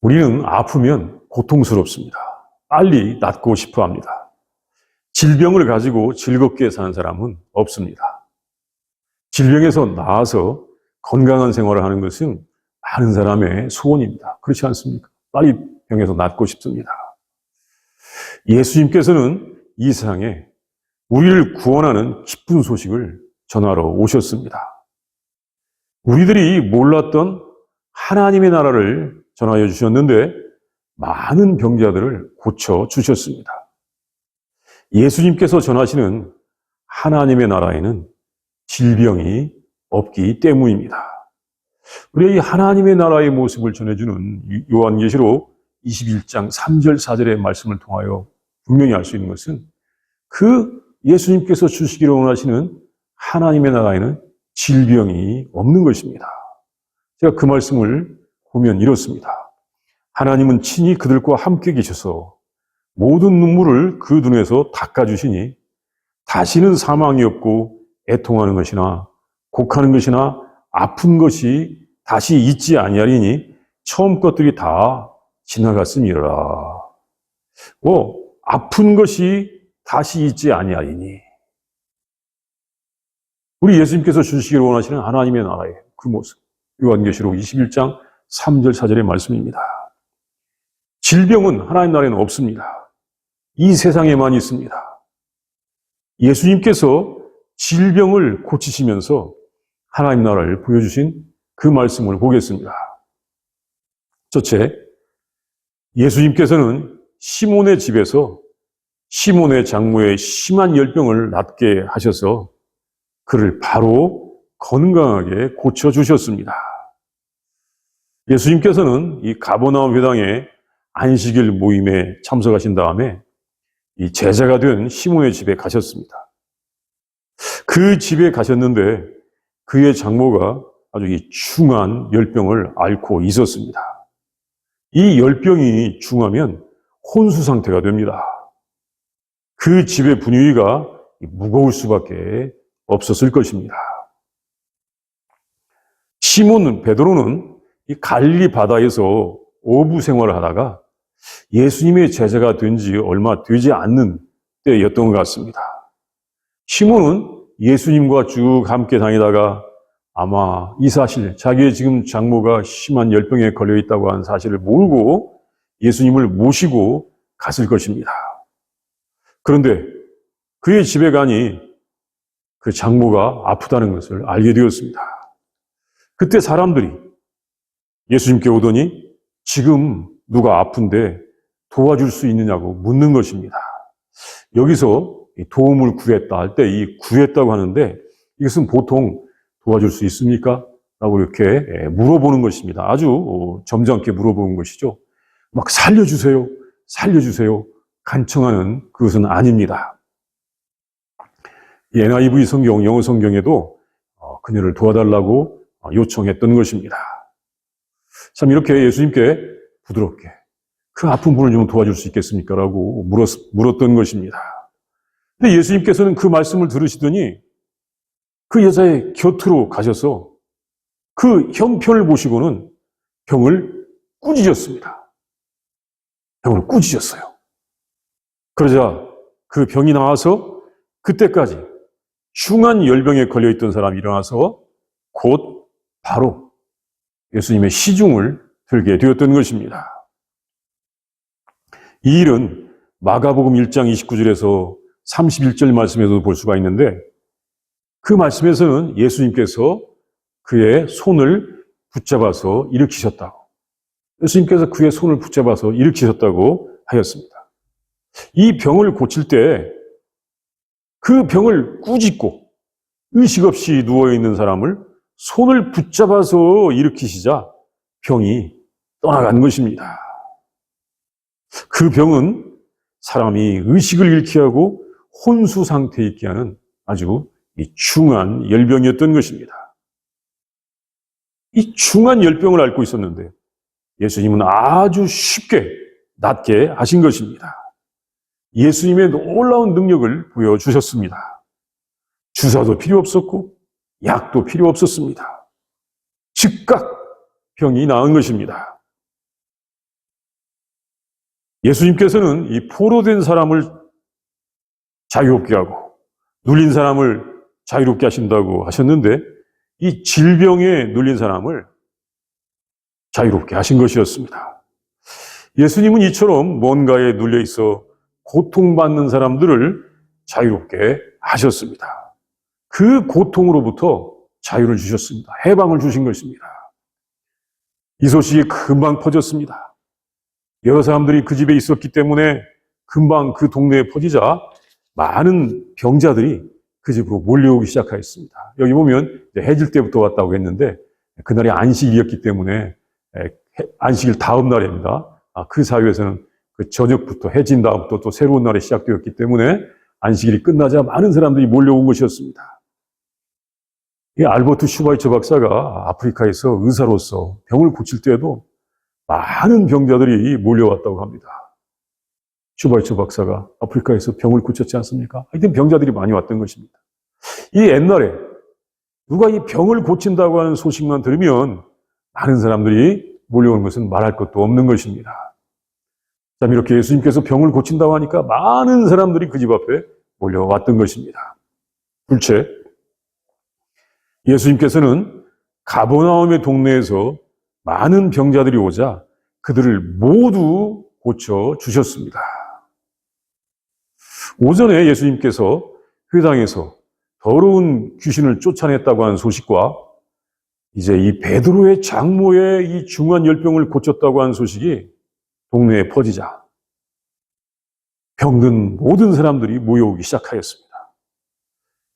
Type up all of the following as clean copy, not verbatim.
우리는 아프면 고통스럽습니다. 빨리 낫고 싶어 합니다. 질병을 가지고 즐겁게 사는 사람은 없습니다. 질병에서 나아서 건강한 생활을 하는 것은 많은 사람의 소원입니다. 그렇지 않습니까? 빨리 병에서 낫고 싶습니다. 예수님께서는 이 세상에 우리를 구원하는 기쁜 소식을 전하러 오셨습니다. 우리들이 몰랐던 하나님의 나라를 전하여 주셨는데 많은 병자들을 고쳐 주셨습니다. 예수님께서 전하시는 하나님의 나라에는 질병이 없기 때문입니다. 우리가 이 하나님의 나라의 모습을 전해주는 요한계시록 21장 3절 4절의 말씀을 통하여 분명히 알 수 있는 것은 그 예수님께서 주시기를 원하시는 하나님의 나라에는 질병이 없는 것입니다. 제가 그 말씀을 보면 이렇습니다. 하나님은 친히 그들과 함께 계셔서 모든 눈물을 그 눈에서 닦아주시니 다시는 사망이 없고 애통하는 것이나 곡하는 것이나 아픈 것이 다시 있지 아니하리니 처음 것들이 다 지나갔음이라. 아픈 것이 다시 있지 아니하리니. 우리 예수님께서 주시기를 원하시는 하나님의 나라의 그 모습. 요한계시록 21장 3절 4절의 말씀입니다. 질병은 하나님 나라에는 없습니다. 이 세상에만 있습니다. 예수님께서 질병을 고치시면서 하나님 나라를 보여주신 그 말씀을 보겠습니다. 첫째, 예수님께서는 시몬의 집에서 시몬의 장모의 심한 열병을 낫게 하셔서 그를 바로 건강하게 고쳐주셨습니다. 예수님께서는 이 가버나움 회당에 안식일 모임에 참석하신 다음에 이 제자가 된 시몬의 집에 가셨습니다. 그 집에 가셨는데 그의 장모가 아주 이 중한 열병을 앓고 있었습니다. 이 열병이 중하면 혼수 상태가 됩니다. 그 집의 분위기가 무거울 수밖에 없었을 것입니다. 시몬 베드로는 이 갈릴리 바다에서 어부 생활을 하다가 예수님의 제자가 된 지 얼마 되지 않는 때였던 것 같습니다. 시몬은 예수님과 쭉 함께 다니다가 아마 이 사실, 자기의 지금 장모가 심한 열병에 걸려 있다고 하는 사실을 모르고 예수님을 모시고 갔을 것입니다. 그런데 그의 집에 가니 그 장모가 아프다는 것을 알게 되었습니다. 그때 사람들이 예수님께 오더니 지금 누가 아픈데 도와줄 수 있느냐고 묻는 것입니다. 여기서 도움을 구했다 할 때 이 구했다고 하는데 이것은 보통 도와줄 수 있습니까? 라고 이렇게 물어보는 것입니다. 아주 점잖게 물어보는 것이죠. 막 살려주세요, 살려주세요 간청하는 그것은 아닙니다. 이 NIV 성경, 영어 성경에도 그녀를 도와달라고 요청했던 것입니다. 참 이렇게 예수님께 부드럽게 그 아픈 분을 좀 도와줄 수 있겠습니까? 라고 물었던 것입니다. 근데 예수님께서는 그 말씀을 들으시더니 그 여자의 곁으로 가셔서 그 형편을 보시고는 병을 꾸짖었습니다. 병을 꾸짖었어요. 그러자 그 병이 나와서 그때까지 중한 열병에 걸려있던 사람이 일어나서 곧 바로 예수님의 시중을 들게 되었던 것입니다. 이 일은 마가복음 1장 29절에서 31절 말씀에서도 볼 수가 있는데 그 말씀에서는 예수님께서 그의 손을 붙잡아서 일으키셨다고, 예수님께서 그의 손을 붙잡아서 일으키셨다고 하였습니다. 이 병을 고칠 때 그 병을 꾸짖고 의식 없이 누워있는 사람을 손을 붙잡아서 일으키시자 병이 떠나간 것입니다. 그 병은 사람이 의식을 잃게 하고 혼수 상태에 있게 하는 아주 중한 열병이었던 것입니다. 이 중한 열병을 앓고 있었는데 예수님은 아주 쉽게 낫게 하신 것입니다. 예수님의 놀라운 능력을 보여주셨습니다. 주사도 필요 없었고 약도 필요 없었습니다. 즉각 병이 나은 것입니다. 예수님께서는 이 포로된 사람을 자유롭게 하고 눌린 사람을 자유롭게 하신다고 하셨는데 이 질병에 눌린 사람을 자유롭게 하신 것이었습니다. 예수님은 이처럼 뭔가에 눌려 있어 고통받는 사람들을 자유롭게 하셨습니다. 그 고통으로부터 자유를 주셨습니다. 해방을 주신 것입니다. 이 소식이 금방 퍼졌습니다. 여러 사람들이 그 집에 있었기 때문에 금방 그 동네에 퍼지자 많은 병자들이 그 집으로 몰려오기 시작하였습니다. 여기 보면 해질 때부터 왔다고 했는데 그날이 안식이었기 때문에 안식일 다음 날입니다. 그 사회에서는 그 저녁부터 해진 다음부터 또 새로운 날이 시작되었기 때문에 안식일이 끝나자 많은 사람들이 몰려온 것이었습니다. 이 알버트 슈바이처 박사가 아프리카에서 의사로서 병을 고칠 때에도 많은 병자들이 몰려왔다고 합니다. 슈바이처 박사가 아프리카에서 병을 고쳤지 않습니까? 하여튼 병자들이 많이 왔던 것입니다. 이 옛날에 누가 이 병을 고친다고 하는 소식만 들으면 많은 사람들이 몰려오는 것은 말할 것도 없는 것입니다. 참 이렇게 예수님께서 병을 고친다고 하니까 많은 사람들이 그 집 앞에 몰려왔던 것입니다. 둘째, 예수님께서는 가버나움의 동네에서 많은 병자들이 오자 그들을 모두 고쳐주셨습니다. 오전에 예수님께서 회당에서 더러운 귀신을 쫓아냈다고 하는 소식과 이제 이 베드로의 장모의 이 중한 열병을 고쳤다고 하는 소식이 동네에 퍼지자 병든 모든 사람들이 모여오기 시작하였습니다.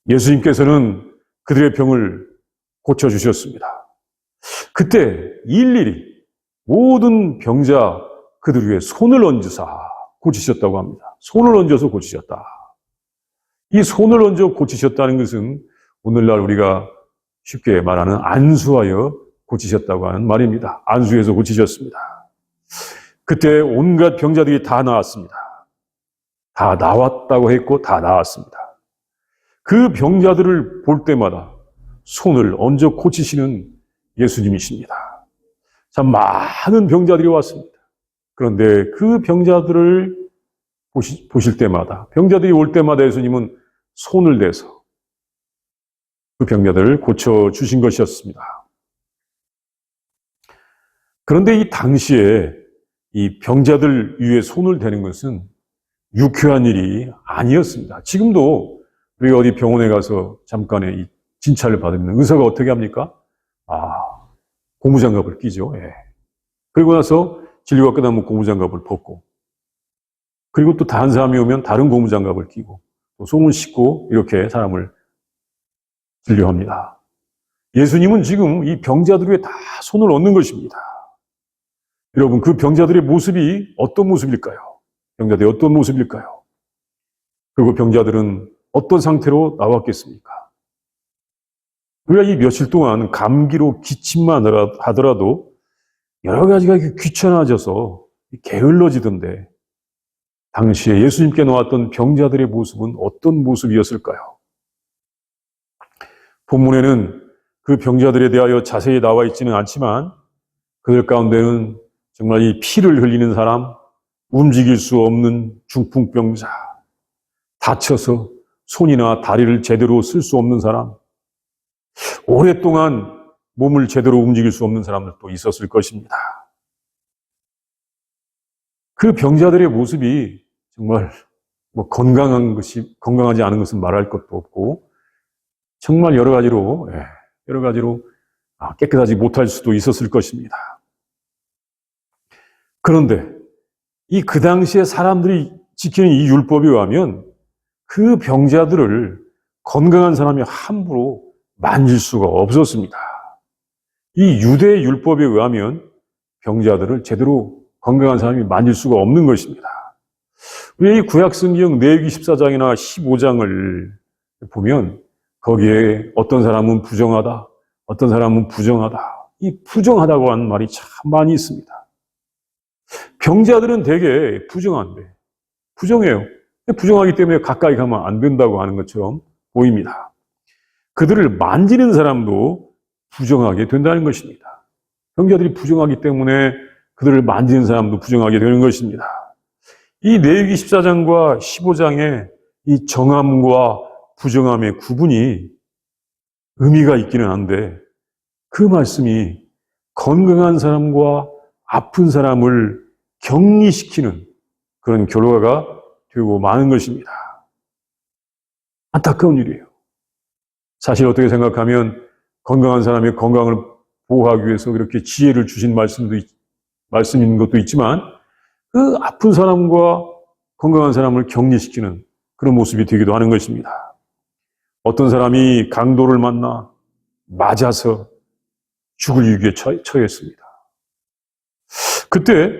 예수님께서는 그들의 병을 고쳐주셨습니다. 그때 일일이 모든 병자 그들 위에 손을 얹으사 고치셨다고 합니다. 손을 얹어서 고치셨다. 이 손을 얹어 고치셨다는 것은 오늘날 우리가 쉽게 말하는 안수하여 고치셨다고 하는 말입니다. 안수해서 고치셨습니다. 그때 온갖 병자들이 다 나왔습니다. 다 나왔다고 했고 다 나왔습니다. 그 병자들을 볼 때마다 손을 얹어 고치시는 예수님이십니다. 참 많은 병자들이 왔습니다. 그런데 그 병자들을 보실 때마다, 병자들이 올 때마다 예수님은 손을 대서 그 병자들을 고쳐주신 것이었습니다. 그런데 이 당시에 이 병자들 위에 손을 대는 것은 유쾌한 일이 아니었습니다. 지금도 우리 어디 병원에 가서 잠깐의 이 진찰을 받으면 의사가 어떻게 합니까? 고무장갑을 끼죠. 예. 그리고 나서 진료가 끝나면 고무장갑을 벗고, 그리고 또 다른 사람이 오면 다른 고무장갑을 끼고, 또 손을 씻고 이렇게 사람을 진료합니다. 예수님은 지금 이 병자들 위에 다 손을 얹는 것입니다. 여러분, 그 병자들의 모습이 어떤 모습일까요? 병자들이 어떤 모습일까요? 그리고 병자들은 어떤 상태로 나왔겠습니까? 우리가 이 며칠 동안 감기로 기침만 하더라도 여러 가지가 귀찮아져서 게을러지던데 당시에 예수님께 나왔던 병자들의 모습은 어떤 모습이었을까요? 본문에는 그 병자들에 대하여 자세히 나와 있지는 않지만 그들 가운데는 정말 이 피를 흘리는 사람, 움직일 수 없는 중풍병자, 다쳐서 손이나 다리를 제대로 쓸 수 없는 사람, 오랫동안 몸을 제대로 움직일 수 없는 사람들도 있었을 것입니다. 그 병자들의 모습이 정말 건강하지 않은 것은 말할 것도 없고, 정말 여러 가지로 깨끗하지 못할 수도 있었을 것입니다. 그런데 그 당시에 사람들이 지키는 이 율법에 의하면 그 병자들을 건강한 사람이 함부로 만질 수가 없었습니다. 이 유대 율법에 의하면 병자들을 제대로 건강한 사람이 만질 수가 없는 것입니다. 우리 이 구약성경 레위기 14장이나 15장을 보면 거기에 어떤 사람은 부정하다, 어떤 사람은 부정하다. 이 부정하다고 하는 말이 참 많이 있습니다. 병자들은 되게 부정해요. 부정하기 때문에 가까이 가면 안 된다고 하는 것처럼 보입니다. 그들을 만지는 사람도 부정하게 된다는 것입니다. 병자들이 부정하기 때문에 그들을 만지는 사람도 부정하게 되는 것입니다. 이 레위기 14장과 15장의 이 정함과 부정함의 구분이 의미가 있기는 한데 그 말씀이 건강한 사람과 아픈 사람을 격리시키는 그런 결과가 되고 마는 것입니다. 안타까운 일이에요. 사실 어떻게 생각하면 건강한 사람의 건강을 보호하기 위해서 그렇게 지혜를 주신 말씀인 것도 있지만 그 아픈 사람과 건강한 사람을 격리시키는 그런 모습이 되기도 하는 것입니다. 어떤 사람이 강도를 만나 맞아서 죽을 위기에 처했습니다. 그때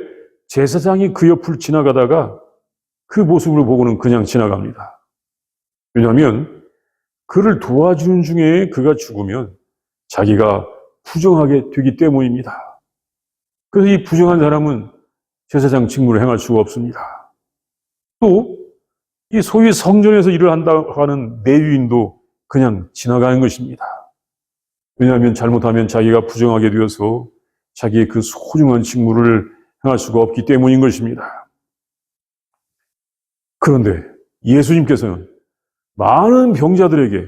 제사장이 그 옆을 지나가다가 그 모습을 보고는 그냥 지나갑니다. 왜냐하면 그를 도와주는 중에 그가 죽으면 자기가 부정하게 되기 때문입니다. 그래서 이 부정한 사람은 제사장 직무를 행할 수가 없습니다. 또 이 소위 성전에서 일을 한다고 하는 레위인도 그냥 지나가는 것입니다. 왜냐하면 잘못하면 자기가 부정하게 되어서 자기의 그 소중한 직무를 행할 수가 없기 때문인 것입니다. 그런데 예수님께서는 많은 병자들에게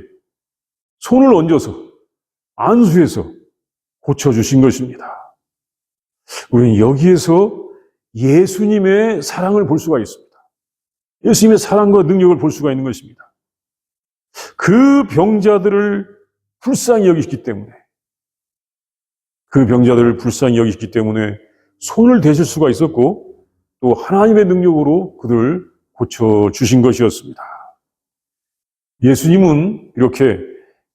손을 얹어서 안수해서 고쳐주신 것입니다. 우리는 여기에서 예수님의 사랑을 볼 수가 있습니다. 예수님의 사랑과 능력을 볼 수가 있는 것입니다. 그 병자들을 불쌍히 여기시기 때문에 손을 대실 수가 있었고 또 하나님의 능력으로 그들을 고쳐주신 것이었습니다. 예수님은 이렇게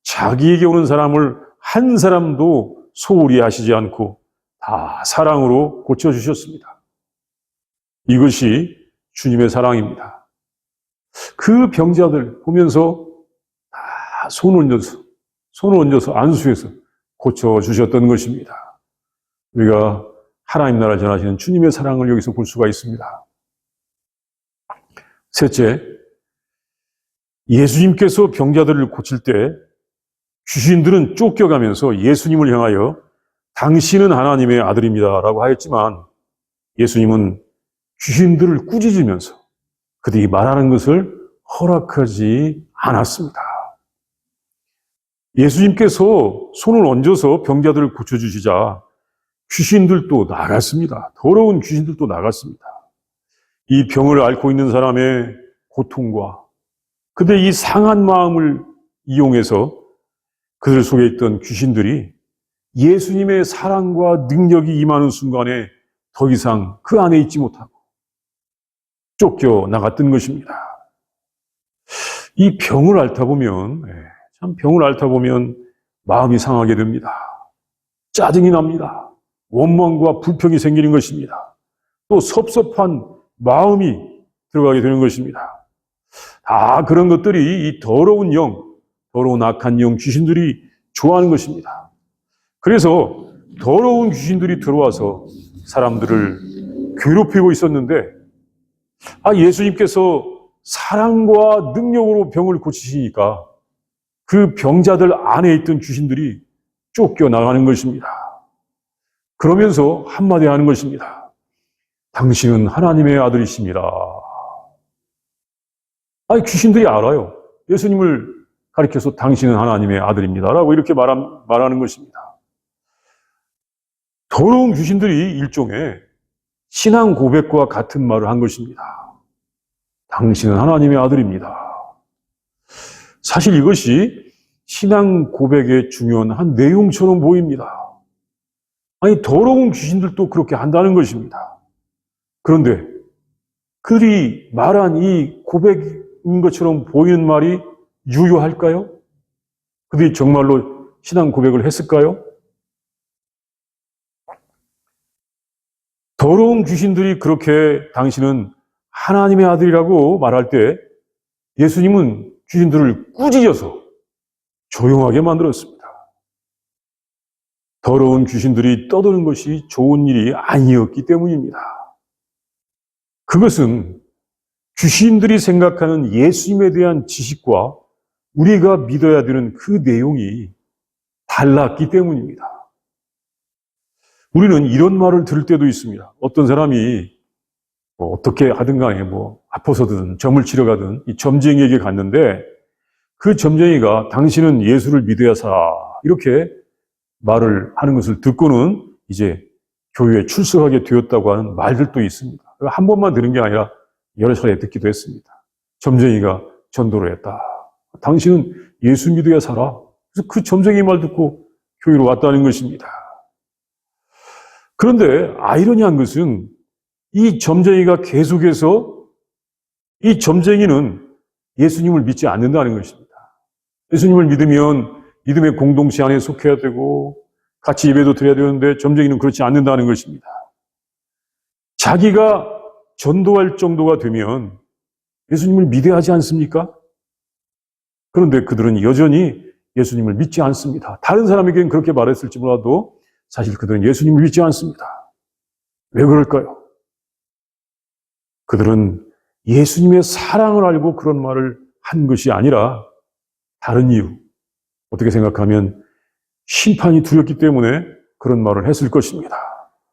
자기에게 오는 사람을 한 사람도 소홀히 하시지 않고 다 사랑으로 고쳐주셨습니다. 이것이 주님의 사랑입니다. 그 병자들 보면서 다 손을 얹어서 안수해서 고쳐주셨던 것입니다. 우리가 하나님 나라 전하시는 주님의 사랑을 여기서 볼 수가 있습니다. 셋째, 예수님께서 병자들을 고칠 때 귀신들은 쫓겨가면서 예수님을 향하여 당신은 하나님의 아들입니다 라고 하였지만 예수님은 귀신들을 꾸짖으면서 그들이 말하는 것을 허락하지 않았습니다. 예수님께서 손을 얹어서 병자들을 고쳐주시자 귀신들도 나갔습니다. 더러운 귀신들도 나갔습니다. 이 병을 앓고 있는 사람의 고통과 근데 이 상한 마음을 이용해서 그들 속에 있던 귀신들이 예수님의 사랑과 능력이 임하는 순간에 더 이상 그 안에 있지 못하고 쫓겨나갔던 것입니다. 이 병을 앓다 보면 마음이 상하게 됩니다. 짜증이 납니다. 원망과 불평이 생기는 것입니다. 또 섭섭한 마음이 들어가게 되는 것입니다. 다 그런 것들이 이 더러운 악한 영, 귀신들이 좋아하는 것입니다. 그래서 더러운 귀신들이 들어와서 사람들을 괴롭히고 있었는데 예수님께서 사랑과 능력으로 병을 고치시니까 그 병자들 안에 있던 귀신들이 쫓겨나가는 것입니다. 그러면서 한마디 하는 것입니다. 당신은 하나님의 아들이십니다. 귀신들이 알아요. 예수님을 가리켜서 당신은 하나님의 아들입니다 라고 이렇게 말하는 것입니다. 더러운 귀신들이 일종의 신앙 고백과 같은 말을 한 것입니다. 당신은 하나님의 아들입니다. 사실 이것이 신앙 고백의 중요한 한 내용처럼 보입니다. 더러운 귀신들도 그렇게 한다는 것입니다. 그런데 그들이 말한 이 고백인 것처럼 보이는 말이 유효할까요? 그들이 정말로 신앙 고백을 했을까요? 더러운 귀신들이 그렇게 당신은 하나님의 아들이라고 말할 때 예수님은 귀신들을 꾸짖어서 조용하게 만들었습니다. 더러운 귀신들이 떠드는 것이 좋은 일이 아니었기 때문입니다. 그것은 귀신들이 생각하는 예수님에 대한 지식과 우리가 믿어야 되는 그 내용이 달랐기 때문입니다. 우리는 이런 말을 들을 때도 있습니다. 어떤 사람이 어떻게 하든 간에 아파서든 점을 치러 가든 이 점쟁이에게 갔는데 그 점쟁이가 당신은 예수를 믿어야 살아 이렇게 말을 하는 것을 듣고는 이제 교회에 출석하게 되었다고 하는 말들도 있습니다. 한 번만 들은 게 아니라 여러 차례 듣기도 했습니다. 점쟁이가 전도를 했다. 당신은 예수 믿어야 살아. 그래서 그 점쟁이 말 듣고 교회로 왔다는 것입니다. 그런데 아이러니한 것은 이 점쟁이가 계속해서 이 점쟁이는 예수님을 믿지 않는다는 것입니다. 예수님을 믿으면 믿음의 공동체 안에 속해야 되고 같이 예배도 드려야 되는데 점쟁이는 그렇지 않는다는 것입니다. 자기가 전도할 정도가 되면 예수님을 믿어야 하지 않습니까? 그런데 그들은 여전히 예수님을 믿지 않습니다. 다른 사람에게는 그렇게 말했을지 몰라도 사실 그들은 예수님을 믿지 않습니다. 왜 그럴까요? 그들은 예수님의 사랑을 알고 그런 말을 한 것이 아니라 다른 이유, 어떻게 생각하면 심판이 두렵기 때문에 그런 말을 했을 것입니다.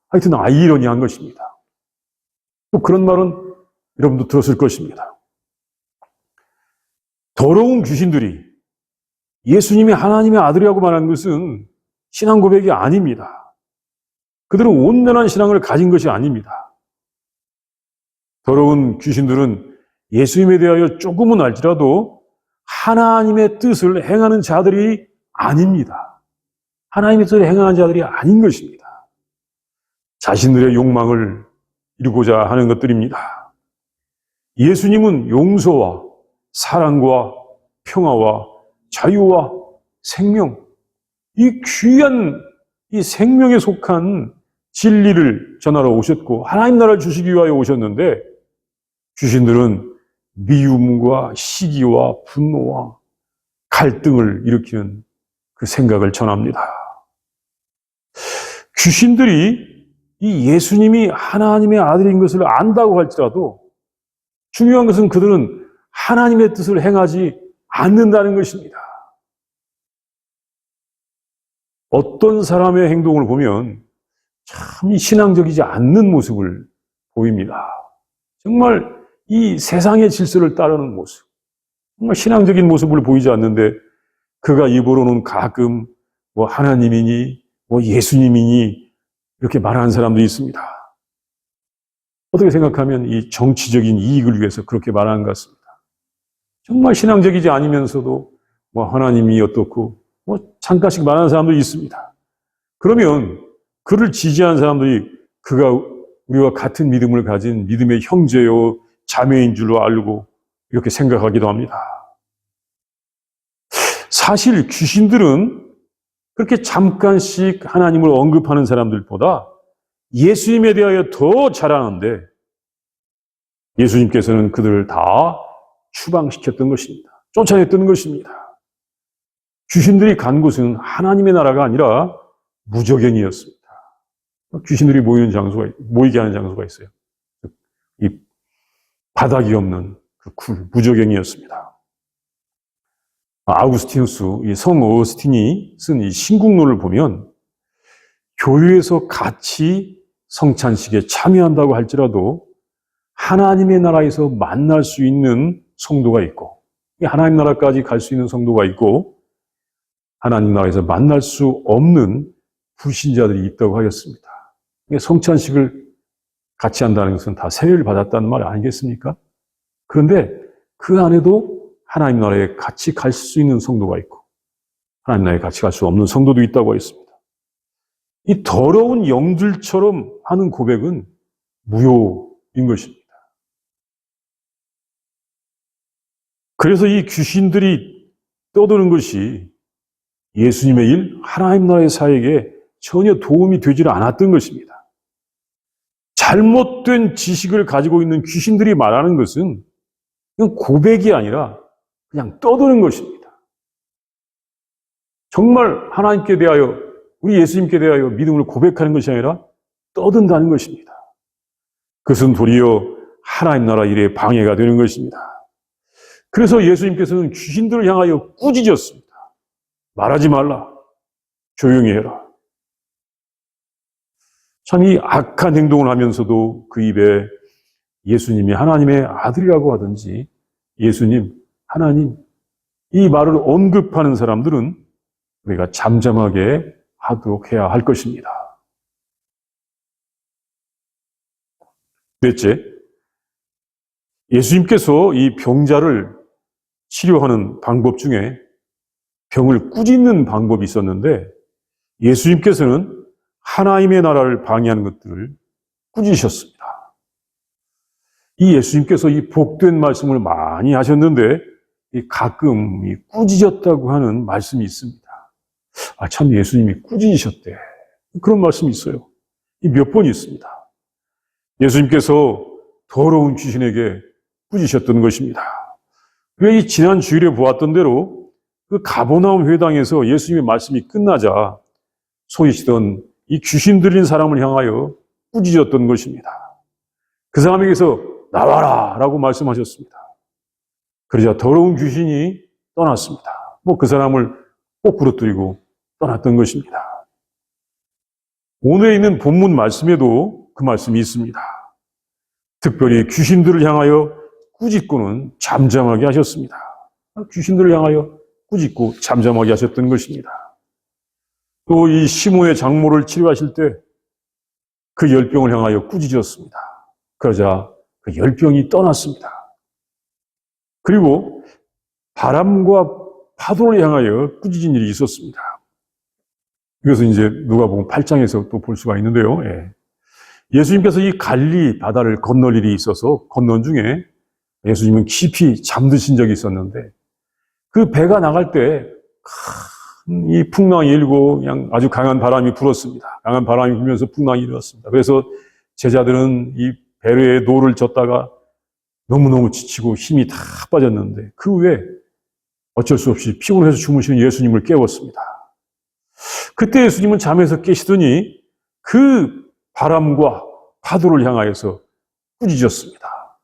하여튼 아이러니한 것입니다. 또 그런 말은 여러분도 들었을 것입니다. 더러운 귀신들이 예수님이 하나님의 아들이라고 말하는 것은 신앙 고백이 아닙니다. 그들은 온전한 신앙을 가진 것이 아닙니다. 더러운 귀신들은 예수님에 대하여 조금은 알지라도 하나님의 뜻을 행하는 자들이 아닙니다. 하나님의 뜻을 행하는 자들이 아닌 것입니다. 자신들의 욕망을 이루고자 하는 것들입니다. 예수님은 용서와 사랑과 평화와 자유와 생명, 이 귀한 이 생명에 속한 진리를 전하러 오셨고 하나님 나라를 주시기 위하여 오셨는데 귀신들은 미움과 시기와 분노와 갈등을 일으키는 그 생각을 전합니다. 귀신들이 이 예수님이 하나님의 아들인 것을 안다고 할지라도 중요한 것은 그들은 하나님의 뜻을 행하지 않는다는 것입니다. 어떤 사람의 행동을 보면 참 신앙적이지 않는 모습을 보입니다. 정말 이 세상의 질서를 따르는 모습, 정말 신앙적인 모습을 보이지 않는데 그가 입으로는 가끔 하나님이니 예수님이니 이렇게 말하는 사람도 있습니다. 어떻게 생각하면 이 정치적인 이익을 위해서 그렇게 말하는 것 같습니다. 정말 신앙적이지 않으면서도 하나님이 어떻고 잠깐씩 말하는 사람도 있습니다. 그러면 그를 지지하는 사람들이 그가 우리와 같은 믿음을 가진 믿음의 형제요 자매인 줄로 알고 이렇게 생각하기도 합니다. 사실 귀신들은 그렇게 잠깐씩 하나님을 언급하는 사람들보다 예수님에 대하여 더 잘하는데 예수님께서는 그들을 다 추방시켰던 것입니다. 쫓아냈던 것입니다. 귀신들이 간 곳은 하나님의 나라가 아니라 무저갱이었습니다. 귀신들이 모이게 하는 장소가 있어요. 이 바닥이 없는 그 무저갱이였습니다. 아우구스티누스, 성 어거스틴이 쓴 이 신국론을 보면 교회에서 같이 성찬식에 참여한다고 할지라도 하나님의 나라에서 만날 수 있는 성도가 있고 하나님 나라까지 갈 수 있는 성도가 있고 하나님 나라에서 만날 수 없는 불신자들이 있다고 하였습니다. 성찬식을 같이 한다는 것은 다 세례를 받았다는 말 아니겠습니까? 그런데 그 안에도 하나님 나라에 같이 갈 수 있는 성도가 있고 하나님 나라에 같이 갈 수 없는 성도도 있다고 했습니다. 이 더러운 영들처럼 하는 고백은 무효인 것입니다. 그래서 이 귀신들이 떠드는 것이 예수님의 일, 하나님 나라의 사역에 전혀 도움이 되질 않았던 것입니다. 잘못된 지식을 가지고 있는 귀신들이 말하는 것은 그냥 고백이 아니라 그냥 떠드는 것입니다. 정말 하나님께 대하여, 우리 예수님께 대하여 믿음을 고백하는 것이 아니라 떠든다는 것입니다. 그것은 도리어 하나님 나라 일에 방해가 되는 것입니다. 그래서 예수님께서는 귀신들을 향하여 꾸짖었습니다. 말하지 말라. 조용히 해라. 참 이 악한 행동을 하면서도 그 입에 예수님이 하나님의 아들이라고 하든지 예수님, 하나님 이 말을 언급하는 사람들은 우리가 잠잠하게 하도록 해야 할 것입니다. 넷째, 예수님께서 이 병자를 치료하는 방법 중에 병을 꾸짖는 방법이 있었는데 예수님께서는 하나님의 나라를 방해하는 것들을 꾸짖으셨습니다. 이 예수님께서 이 복된 말씀을 많이 하셨는데 가끔 꾸짖었다고 하는 말씀이 있습니다. 참 예수님이 꾸짖으셨대. 그런 말씀이 있어요. 몇 번 있습니다. 예수님께서 더러운 귀신에게 꾸짖으셨던 것입니다. 왜 이 지난 주일에 보았던 대로 그 가버나움 회당에서 예수님의 말씀이 끝나자 소이시던 이 귀신 들린 사람을 향하여 꾸짖었던 것입니다. 그 사람에게서 나와라 라고 말씀하셨습니다. 그러자 더러운 귀신이 떠났습니다. 그 사람을 꼭 부러뜨리고 떠났던 것입니다. 오늘에 있는 본문 말씀에도 그 말씀이 있습니다. 특별히 귀신들을 향하여 꾸짖고는 잠잠하게 하셨습니다. 귀신들을 향하여 꾸짖고 잠잠하게 하셨던 것입니다. 또 이 시몬의 장모를 치료하실 때 그 열병을 향하여 꾸짖었습니다. 그러자 그 열병이 떠났습니다. 그리고 바람과 파도를 향하여 꾸짖은 일이 있었습니다. 이것은 이제 누가복음 8장에서 또 볼 수가 있는데요. 예수님께서 이 갈릴리 바다를 건널 일이 있어서 건넌 중에 예수님은 깊이 잠드신 적이 있었는데 그 배가 나갈 때 이 풍랑이 일고 그냥 아주 강한 바람이 불었습니다. 강한 바람이 불면서 풍랑이 일었습니다. 그래서 제자들은 이 배에 노를 젓다가 너무너무 지치고 힘이 다 빠졌는데 그 후에 어쩔 수 없이 피곤해서 주무시는 예수님을 깨웠습니다. 그때 예수님은 잠에서 깨시더니 그 바람과 파도를 향하여서 꾸짖었습니다.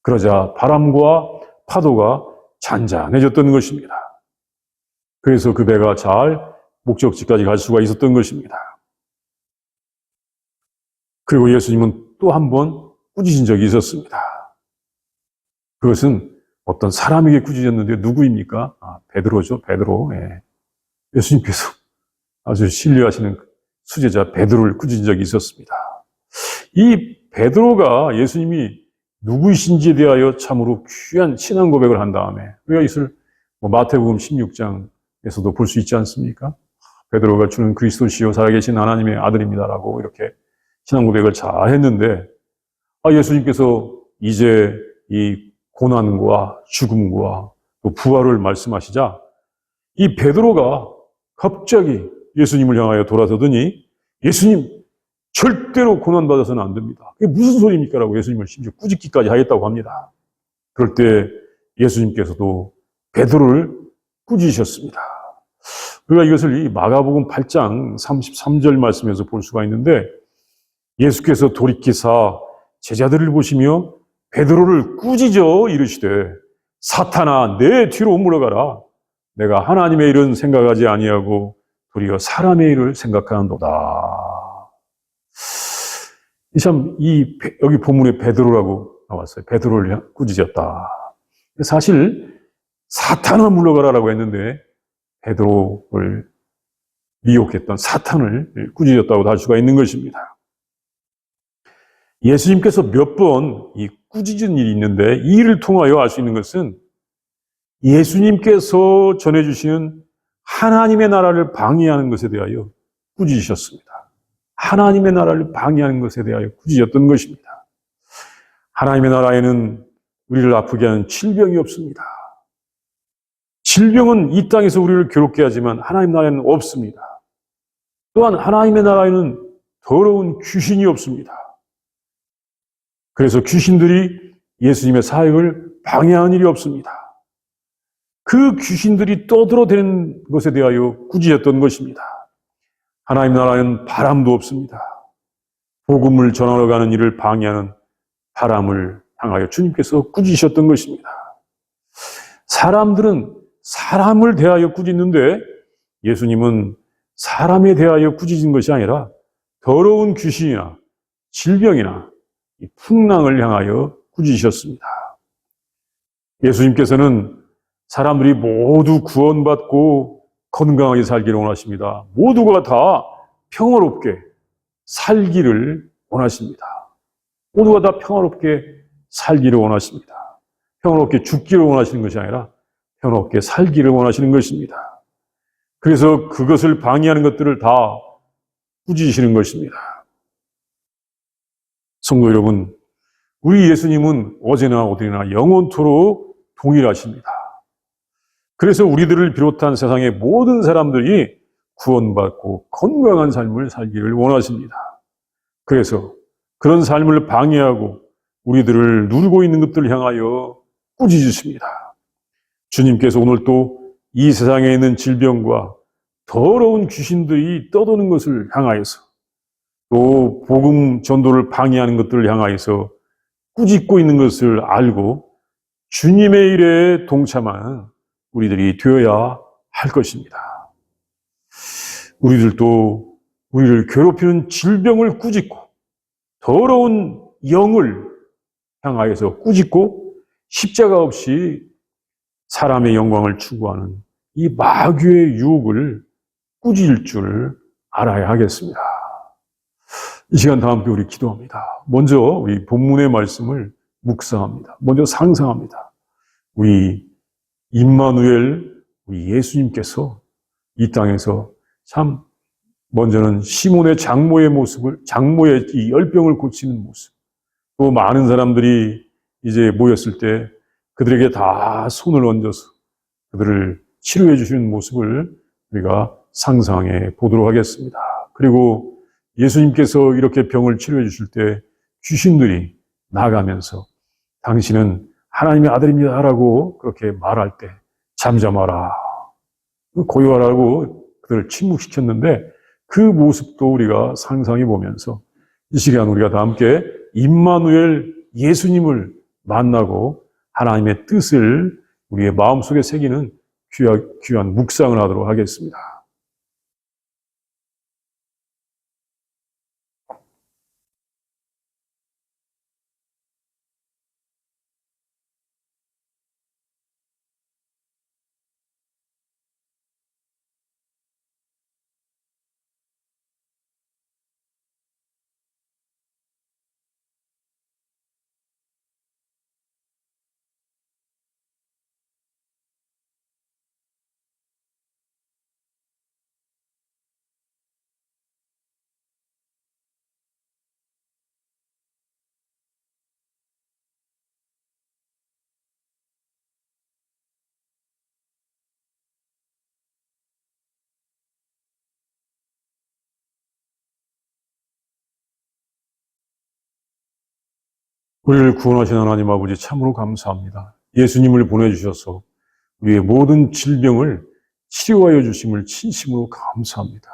그러자 바람과 파도가 잔잔해졌던 것입니다. 그래서 그 배가 잘 목적지까지 갈 수가 있었던 것입니다. 그리고 예수님은 또 한 번 꾸짖은 적이 있었습니다. 그것은 어떤 사람에게 꾸짖었는데 누구입니까? 베드로죠. 베드로. 예수님께서 아주 신뢰하시는 수제자 베드로를 꾸짖은 적이 있었습니다. 이 베드로가 예수님이 누구이신지에 대하여 참으로 귀한 신앙 고백을 한 다음에 우리가 이것을 마태복음 16장에서도 볼 수 있지 않습니까? 베드로가 주는 그리스도시요 살아계신 하나님의 아들입니다라고 이렇게 신앙 고백을 잘 했는데 예수님께서 이제 이 고난과 죽음과 또 부활을 말씀하시자 이 베드로가 갑자기 예수님을 향하여 돌아서더니 예수님 절대로 고난받아서는 안 됩니다. 그게 무슨 소리입니까? 라고 예수님을 심지어 꾸짖기까지 하였다고 합니다. 그럴 때 예수님께서도 베드로를 꾸짖으셨습니다. 우리가 이것을 이 마가복음 8장 33절 말씀에서 볼 수가 있는데 예수께서 돌이키사 제자들을 보시며 베드로를 꾸짖어 이르시되 사탄아 내 뒤로 물러가라. 내가 하나님의 일은 생각하지 아니하고 도리어 사람의 일을 생각하는도다. 여기 본문에 베드로라고 나왔어요. 베드로를 꾸짖었다. 사실 사탄아 물러가라라고 했는데 베드로를 미혹했던 사탄을 꾸짖었다고 할 수가 있는 것입니다. 예수님께서 몇 번 이 꾸짖은 일이 있는데 이 일을 통하여 알 수 있는 것은 예수님께서 전해주시는 하나님의 나라를 방해하는 것에 대하여 꾸짖으셨습니다. 하나님의 나라를 방해하는 것에 대하여 꾸짖었던 것입니다. 하나님의 나라에는 우리를 아프게 하는 질병이 없습니다. 질병은 이 땅에서 우리를 괴롭게 하지만 하나님 나라에는 없습니다. 또한 하나님의 나라에는 더러운 귀신이 없습니다. 그래서 귀신들이 예수님의 사역을 방해하는 일이 없습니다. 그 귀신들이 떠들어대는 것에 대하여 꾸짖었던 것입니다. 하나님 나라에는 바람도 없습니다. 복음을 전하러 가는 일을 방해하는 바람을 향하여 주님께서 꾸짖으셨던 것입니다. 사람들은 사람을 대하여 꾸짖는데 예수님은 사람에 대하여 꾸짖은 것이 아니라 더러운 귀신이나 질병이나 이 풍랑을 향하여 꾸짖으셨습니다. 예수님께서는 사람들이 모두 구원받고 건강하게 살기를 원하십니다. 모두가 다 평화롭게 살기를 원하십니다. 모두가 다 평화롭게 살기를 원하십니다. 평화롭게 죽기를 원하시는 것이 아니라 평화롭게 살기를 원하시는 것입니다. 그래서 그것을 방해하는 것들을 다 꾸짖으시는 것입니다. 성도 여러분, 우리 예수님은 어제나 오늘이나 영원토록 동일하십니다. 그래서 우리들을 비롯한 세상의 모든 사람들이 구원받고 건강한 삶을 살기를 원하십니다. 그래서 그런 삶을 방해하고 우리들을 누르고 있는 것들을 향하여 꾸짖으십니다. 주님께서 오늘 또 이 세상에 있는 질병과 더러운 귀신들이 떠도는 것을 향하여서 또 복음 전도를 방해하는 것들을 향하여서 꾸짖고 있는 것을 알고 주님의 일에 동참하는 우리들이 되어야 할 것입니다. 우리들도 우리를 괴롭히는 질병을 꾸짖고 더러운 영을 향하여서 꾸짖고 십자가 없이 사람의 영광을 추구하는 이 마귀의 유혹을 꾸짖을 줄 알아야 하겠습니다. 이 시간 다 함께 우리 기도합니다. 먼저 우리 본문의 말씀을 묵상합니다. 먼저 상상합니다. 우리 임마누엘, 우리 예수님께서 이 땅에서 참 먼저는 시몬의 장모의 모습을, 장모의 이 열병을 고치는 모습, 또 많은 사람들이 이제 모였을 때 그들에게 다 손을 얹어서 그들을 치료해 주시는 모습을 우리가 상상해 보도록 하겠습니다. 그리고 예수님께서 이렇게 병을 치료해 주실 때 귀신들이 나가면서 당신은 하나님의 아들입니다라고 그렇게 말할 때 잠잠하라, 고요하라고 그들을 침묵시켰는데 그 모습도 우리가 상상해 보면서 이 시간 우리가 다 함께 임마누엘 예수님을 만나고 하나님의 뜻을 우리의 마음속에 새기는 귀한 묵상을 하도록 하겠습니다. 우리를 구원하신 하나님 아버지 참으로 감사합니다. 예수님을 보내주셔서 우리의 모든 질병을 치료하여 주심을 진심으로 감사합니다.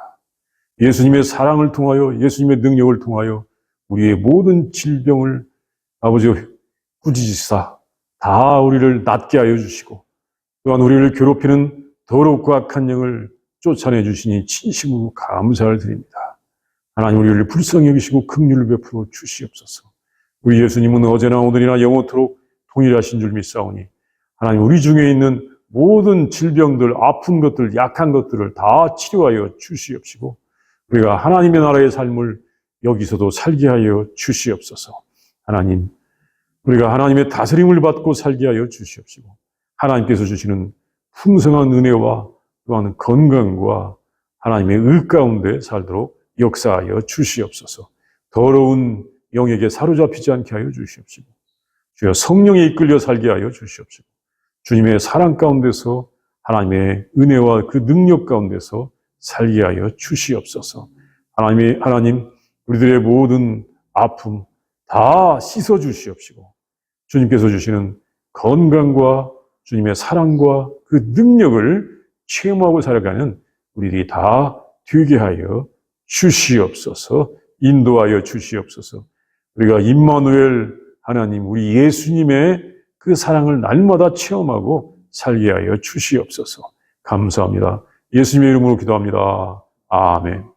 예수님의 사랑을 통하여, 예수님의 능력을 통하여 우리의 모든 질병을 아버지 꾸짖으시사 다 우리를 낫게 하여 주시고 또한 우리를 괴롭히는 더럽고 악한 영을 쫓아내 주시니 진심으로 감사를 드립니다. 하나님, 우리를 불쌍히 여기시고 긍휼을 베풀어 주시옵소서. 우리 예수님은 어제나 오늘이나 영원토록 동일하신 줄 믿사오니 하나님, 우리 중에 있는 모든 질병들, 아픈 것들, 약한 것들을 다 치료하여 주시옵시고 우리가 하나님의 나라의 삶을 여기서도 살게 하여 주시옵소서. 하나님, 우리가 하나님의 다스림을 받고 살게 하여 주시옵시고 하나님께서 주시는 풍성한 은혜와 또한 건강과 하나님의 의 가운데 살도록 역사하여 주시옵소서. 더러운 영에게 사로잡히지 않게 하여 주시옵시고 주여 성령에 이끌려 살게 하여 주시옵시고 주님의 사랑 가운데서 하나님의 은혜와 그 능력 가운데서 살게 하여 주시옵소서. 하나님, 우리들의 모든 아픔 다 씻어 주시옵시고 주님께서 주시는 건강과 주님의 사랑과 그 능력을 체험하고 살아가는 우리들이 다 되게 하여 주시옵소서. 인도하여 주시옵소서. 우리가 임마누엘 하나님, 우리 예수님의 그 사랑을 날마다 체험하고 살게 하여 주시옵소서. 감사합니다. 예수님의 이름으로 기도합니다. 아멘.